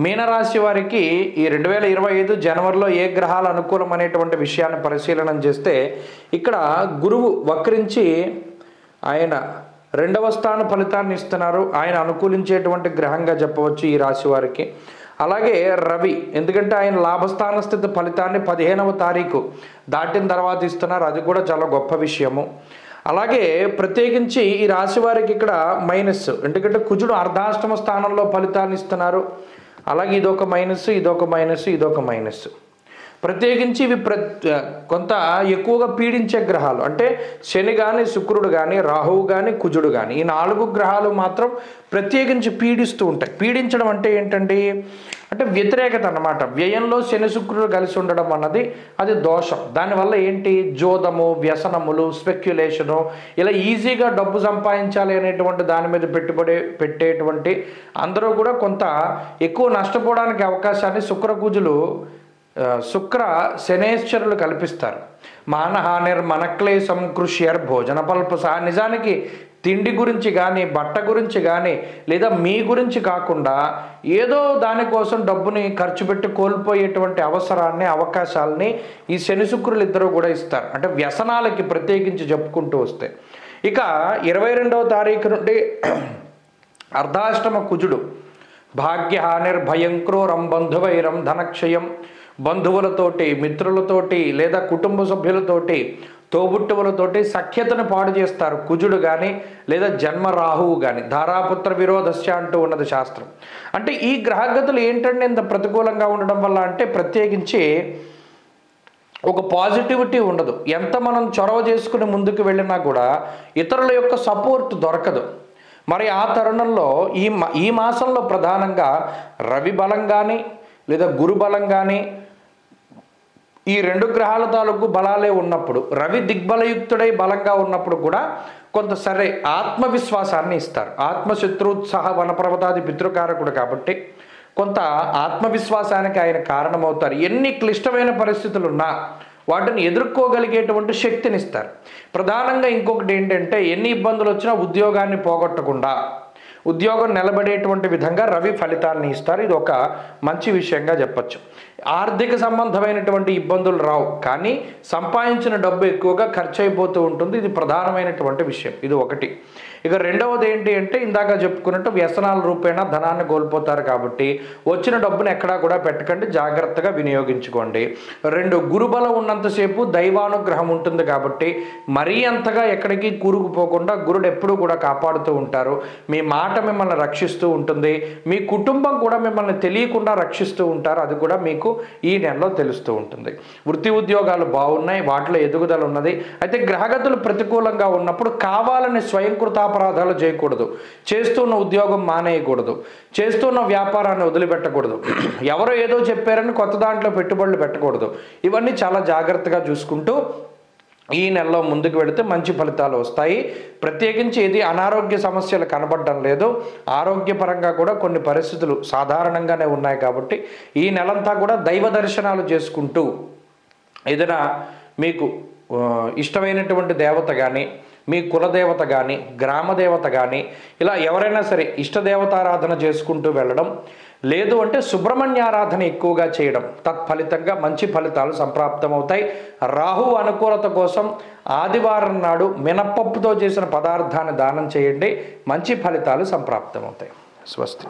మీనరాశి వారికి ఈ 2025 జనవరిలో ఏ గ్రహాలు అనుకూలం అనేటువంటి విషయాన్ని పరిశీలన చేస్తే ఇక్కడ గురువు వక్రించి ఆయన 2వ స్థాన ఫలితాన్ని ఇస్తున్నారు. ఆయన అనుకూలించేటువంటి గ్రహంగా చెప్పవచ్చు ఈ రాశి వారికి. అలాగే రవి, ఎందుకంటే ఆయన లాభస్థాన స్థితి ఫలితాన్ని 15వ తారీఖు దాటిన తర్వాత ఇస్తున్నారు, అది కూడా చాలా గొప్ప విషయము. అలాగే ప్రత్యేకించి ఈ రాశి వారికి ఇక్కడ మైనస్, ఎందుకంటే కుజుడు అర్ధాష్టమ స్థానంలో ఫలితాన్ని ఇస్తున్నారు. అలాగే ఇదొక మైనస్, ఇదొక మైనస్, ఇదొక మైనస్. ప్రత్యేకించి ఇవి కొంత ఎక్కువగా పీడించే గ్రహాలు, అంటే శని కానీ, శుక్రుడు కానీ, రాహువు కానీ, కుజుడు కానీ, ఈ 4 గ్రహాలు మాత్రం ప్రత్యేకించి పీడిస్తూ ఉంటాయి. పీడించడం అంటే ఏంటండి, అంటే వ్యతిరేకత అన్నమాట. వ్యయంలో శని శుక్రుడు కలిసి ఉండడం అన్నది అది దోషం. దానివల్ల ఏంటి, జోదము, వ్యసనములు, స్పెక్యులేషను, ఇలా ఈజీగా డబ్బు సంపాదించాలి అనేటువంటి దాని మీద పెట్టుబడి పెట్టేటువంటి అందరూ కూడా కొంత ఎక్కువ నష్టపోవడానికి అవకాశాన్ని శుక్ర శనేశ్వరులు కల్పిస్తారు. మానహానిర్ మనక్లేశం కృష్యర్ భోజన పల్పస. నిజానికి తిండి గురించి కానీ, బట్ట గురించి కానీ, లేదా మీ గురించి కాకుండా ఏదో దానికోసం డబ్బుని ఖర్చు పెట్టి కోల్పోయేటువంటి అవకాశాలని ఈ శని శుక్రులు ఇద్దరు కూడా ఇస్తారు. అంటే వ్యసనాలకి ప్రత్యేకించి చెప్పుకుంటూ వస్తే ఇక 22వ తారీఖు నుండి అర్ధాష్టమ కుజుడు భాగ్యహానిర్ భయం క్రూరం బంధువైరం ధనక్షయం. బంధువులతోటి, మిత్రులతోటి, లేదా కుటుంబ సభ్యులతోటి, తోబుట్టువులతోటి సఖ్యతను పాడు చేస్తారు కుజుడు కానీ, లేదా జన్మ రాహువు కానీ. ధారాపుత్ర విరోధస్య అంటూ ఉన్నది శాస్త్రం. అంటే ఈ గ్రహగతులు ఏంటంటే ఇంత ప్రతికూలంగా ఉండడం వల్ల అంటే ప్రత్యేకించి ఒక పాజిటివిటీ ఉండదు. ఎంత మనం చొరవ చేసుకుని ముందుకు వెళ్ళినా కూడా ఇతరుల యొక్క సపోర్ట్ దొరకదు. మరి ఆ తరుణంలో ఈ మాసంలో ప్రధానంగా రవి బలం కానీ, లేదా గురు బలం కానీ, ఈ 2 గ్రహాల తాలూకు బలాలే ఉన్నప్పుడు, రవి దిగ్బలయుక్తుడై బలంగా ఉన్నప్పుడు కూడా కొంత సరే ఆత్మవిశ్వాసాన్ని ఇస్తారు. ఆత్మశత్రుత్సాహ వనపర్వతాది పితృకారకుడు కాబట్టి కొంత ఆత్మవిశ్వాసానికి ఆయన కారణమవుతారు. ఎన్ని క్లిష్టమైన పరిస్థితులున్నా వాటిని ఎదుర్కోగలిగేటువంటి శక్తిని ఇస్తారు. ప్రధానంగా ఇంకొకటి ఏంటంటే, ఎన్ని ఇబ్బందులు వచ్చినా ఉద్యోగాన్ని పోగొట్టకుండా ఉద్యోగం నిలబడేటువంటి విధంగా రవి ఫలితాన్ని ఇస్తారు. ఇది ఒక మంచి విషయంగా చెప్పచ్చు. ఆర్థిక సంబంధమైనటువంటి ఇబ్బందులు రావు, కానీ సంపాదించిన డబ్బు ఎక్కువగా ఖర్చు అయిపోతూ ఉంటుంది. ఇది ప్రధానమైనటువంటి విషయం. ఇది ఒకటి. ఇక రెండవది ఏంటి అంటే, ఇందాక చెప్పుకున్నట్టు వ్యసనాల రూపేణా ధనాన్ని కోల్పోతారు కాబట్టి వచ్చిన డబ్బును ఎక్కడా కూడా పెట్టకండి, జాగ్రత్తగా వినియోగించుకోండి. 2 గురుబలం ఉన్నంతసేపు దైవానుగ్రహం ఉంటుంది కాబట్టి మరీ అంతగా ఎక్కడికి కూరుకుపోకుండా గురుడు ఎప్పుడూ కూడా కాపాడుతూ ఉంటారు. మీ మాట మిమ్మల్ని రక్షిస్తూ ఉంటుంది, మీ కుటుంబం కూడా మిమ్మల్ని తెలియకుండా రక్షిస్తూ ఉంటారు. అది కూడా మీకు ఈ నెలలో తెలుస్తూ ఉంటుంది. వృత్తి ఉద్యోగాలు బాగున్నాయి, వాటిలో ఎదుగుదల ఉన్నది. అయితే గ్రహగతులు ప్రతికూలంగా ఉన్నప్పుడు కావాలని స్వయంకృతాపరాధాలు చేయకూడదు. చేస్తున్న ఉద్యోగం మానేయకూడదు, చేస్తున్న వ్యాపారాన్ని వదిలిపెట్టకూడదు, ఎవరో ఏదో చెప్పారని కొత్త దాంట్లో పెట్టుబడులు పెట్టకూడదు. ఇవన్నీ చాలా జాగ్రత్తగా చూసుకుంటూ ఈ నెలలో ముందుకు వెళితే మంచి ఫలితాలు వస్తాయి. ప్రత్యేకించి ఇది అనారోగ్య సమస్యలు కనబడడం లేదు. ఆరోగ్యపరంగా కూడా కొన్ని పరిస్థితులు సాధారణంగానే ఉన్నాయి కాబట్టి ఈ నెలంతా కూడా దైవ దర్శనాలు చేసుకుంటూ ఏదైనా మీకు ఇష్టమైనటువంటి దేవత కానీ, మీ కులదేవత కానీ, గ్రామదేవత కానీ, ఇలా ఎవరైనా సరే ఇష్టదేవతారాధన చేసుకుంటూ వెళ్ళడం, లేదు అంటే సుబ్రహ్మణ్యారాధన ఎక్కువగా చేయడం, తత్ఫలితంగా మంచి ఫలితాలు సంప్రాప్తమవుతాయి. రాహు అనుకూలత కోసం ఆదివారం నాడు మినప్పప్పుతో చేసిన పదార్థాన్ని దానం చేయండి, మంచి ఫలితాలు సంప్రాప్తమవుతాయి. స్వస్తి.